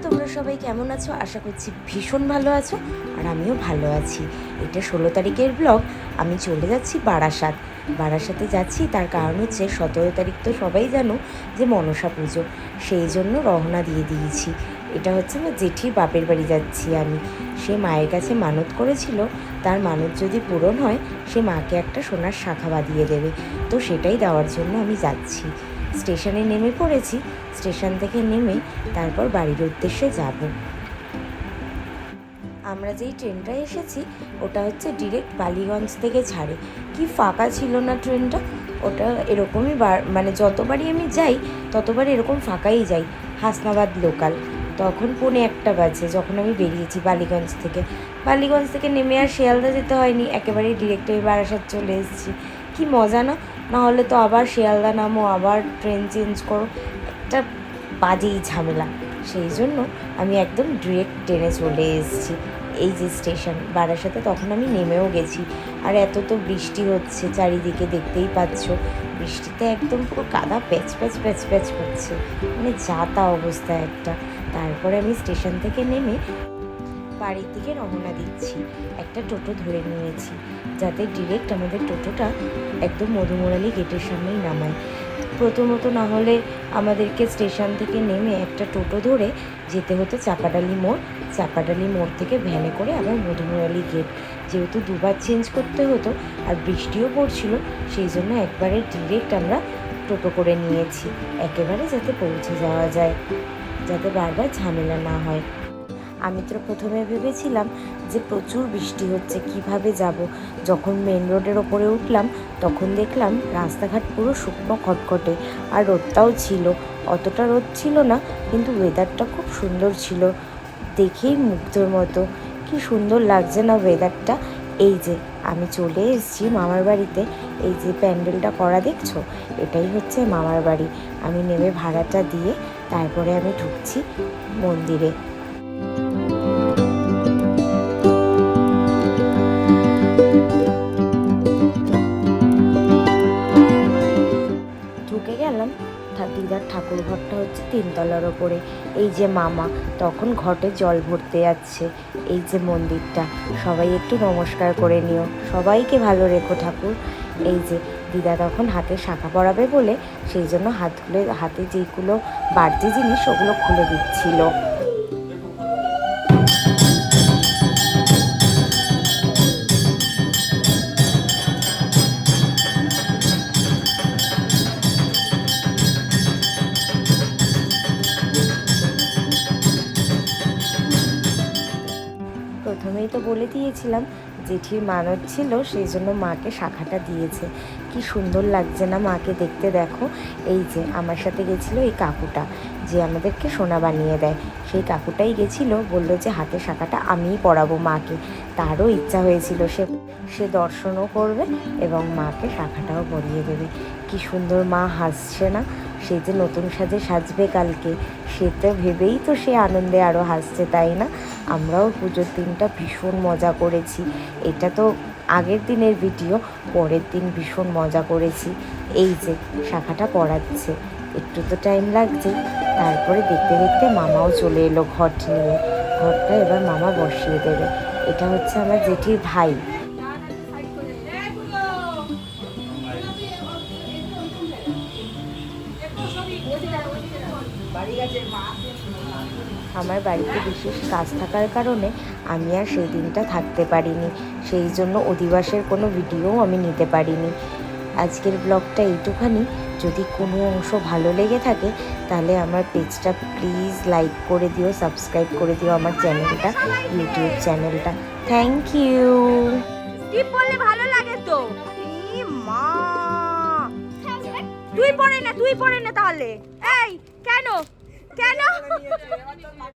তোমরা সবাই কেমন আছো? আশা করছি ভীষণ ভালো আছো, আর আমিও ভালো আছি। এটা 16 তারিখের ব্লগ। আমি চলে যাচ্ছি বারাসাতে যাচ্ছি, তার কারণ হচ্ছে 17 তারিখ তো সবাই জানো যে মনসা পুজো, সেই জন্য রওনা দিয়ে দিয়েছি। এটা হচ্ছে আমার জেঠির বাপের বাড়ি যাচ্ছি আমি। সে মায়ের কাছে মানত করেছিল, তার মানত যদি পূরণ হয় সে মাকে একটা সোনার শাখা বাঁধিয়ে দেবে, তো সেটাই দেওয়ার জন্য আমি যাচ্ছি। স্টেশনে নেমে পড়েছি, স্টেশন থেকে নেমে তারপর বাড়ির উদ্দেশ্যে যাব। আমরা যেই ট্রেনটা এসেছি ওটা হচ্ছে ডিরেক্ট বালিগঞ্জ থেকে ছাড়ে। কি ফাঁকা ছিল না ট্রেনটা! ওটা এরকমই মানে যতবারই আমি যাই ততবার এরকম ফাঁকাই যাই। হাসনাবাদ লোকাল। তখন 1:45 বাজে যখন আমি বেরিয়েছি বালিগঞ্জ থেকে নেমে আর শিয়ালদা যেতে হয়নি, একেবারেই ডিরেক্ট আমি বারাসাত চলে এসেছি। কি মজা না! নাহলে তো আবার শিয়ালদা নামো, আবার ট্রেন চেঞ্জ করো, একটা বাজেই ঝামেলা। সেই জন্য আমি একদম ডিরেক্ট ট্রেনে চলে এসেছি। এই যে স্টেশন বারাসাতে, তখন আমি নেমেও গেছি। আর এত তো বৃষ্টি হচ্ছে চারিদিকে, দেখতেই পাচ্ছ। বৃষ্টিতে একদম পুরো কাদা প্যাচ প্যাচ করছে, মানে যা তা অবস্থা একটা। তারপরে আমি স্টেশন থেকে নেমে বাড়ির দিকে রওনা দিচ্ছি। একটা টোটো ধরে নিয়েছি, যাতে ডিরেক্ট আমাদের টোটোটা একদম মধুমুরালি গেটের সামনেই নামায়। প্রথমত না হলে আমাদেরকে স্টেশন থেকে নেমে একটা টোটো ধরে যেতে হতো চাপাডালি মোড় থেকে ভ্যানে করে আবার মধুমুরালি গেট। যেহেতু দুবার চেঞ্জ করতে হতো আর বৃষ্টিও পড়ছিল, সেই জন্য একবারে ডিরেক্ট আমরা টোটো করে নিয়েছি, একেবারে যাতে পৌঁছে যাওয়া যায়, যাতে বারবার ঝামেলা না হয়। আমি তো প্রথমে ভেবেছিলাম যে প্রচুর বৃষ্টি হচ্ছে, কিভাবে যাব। যখন মেন রোডের ওপরে উঠলাম তখন দেখলাম রাস্তাঘাট পুরো শুকনো খটখটে, আর রোদটাও ছিল। অতটা রোদ ছিল না, কিন্তু ওয়েদারটা খুব সুন্দর ছিল, দেখেই মুগ্ধর মতো। কি সুন্দর লাগছে না ওয়েদারটা! এই যে আমি চলে এসেছি মামার বাড়িতে। এই যে প্যান্ডেলটা করা দেখছো, এটাই হচ্ছে মামার বাড়ি। আমি নেমে ভাড়াটা দিয়ে তারপরে আমি ঢুকছি মন্দিরে। ঢুকে গেলাম। দিদার ঠাকুর ঘরটা হচ্ছে 3 তলার ওপরে। এই যে মামা তখন ঘটে জল ভরতে যাচ্ছে। এই যে মন্দিরটা, সবাই একটু নমস্কার করে নিও, সবাইকে ভালো রেখো ঠাকুর। এই যে দিদা তখন হাতে শাখা পরাবে বলে সেই জন্য হাতে যেগুলো বাড়তি জিনিস ওগুলো খুলে দিচ্ছিল। প্রথমেই তো বলে দিয়েছিলাম জেঠির মানত ছিল, সেই জন্য মাকে শাখাটা দিয়েছে। কি সুন্দর লাগছে না মাকে দেখতে! দেখো, এই যে আমার সাথে গেছিলো এই কাকুটা, যে আমাদেরকে সোনা বানিয়ে দেয়, সেই কাকুটাই গেছিলো, বললো যে হাতে শাখাটা আমিই পরাবো মাকে। তারও ইচ্ছা হয়েছিল, সে দর্শনও করবে এবং মাকে শাখাটাও পরিয়ে দেবে। কি সুন্দর মা হাসছে না! সে যে নতুন সাজে সাজবে কালকে, সেটা ভেবেই তো সে আনন্দে আরও হাসছে, তাই না? আমরাও পুজোর দিনটা ভীষণ মজা করেছি। এটা তো আগের দিনের ভিডিও, পরের দিন ভীষণ মজা করেছি। এই যে শাখাটা পরাচ্ছে, একটু তো টাইম লাগছে। তারপরে দেখতে দেখতে মামাও চলে এলো ঘট নিয়ে। ঘরটা এবার মামা বসিয়ে দেবে। এটা হচ্ছে আমার জেঠির ভাই। আমার বাড়িতে বিশেষ কাজ থাকার কারণে আমি আর সেই দিনটা থাকতে পারিনি, সেই জন্য অধিবাসের কোনো ভিডিও আমি নিতে পারিনি। আজকের ব্লগটা এইটুখানি। যদি কোনো অংশ ভালো লেগে থাকে তাহলে আমার পেজটা প্লিজ লাইক করে দিও, সাবস্ক্রাইব করে দিও আমার চ্যানেলটা, ইউটিউব চ্যানেলটা। Thank you. টিপ পরলে ভালো লাগে তো। ই মা, তুই পরে না তাহলে। এই কেন?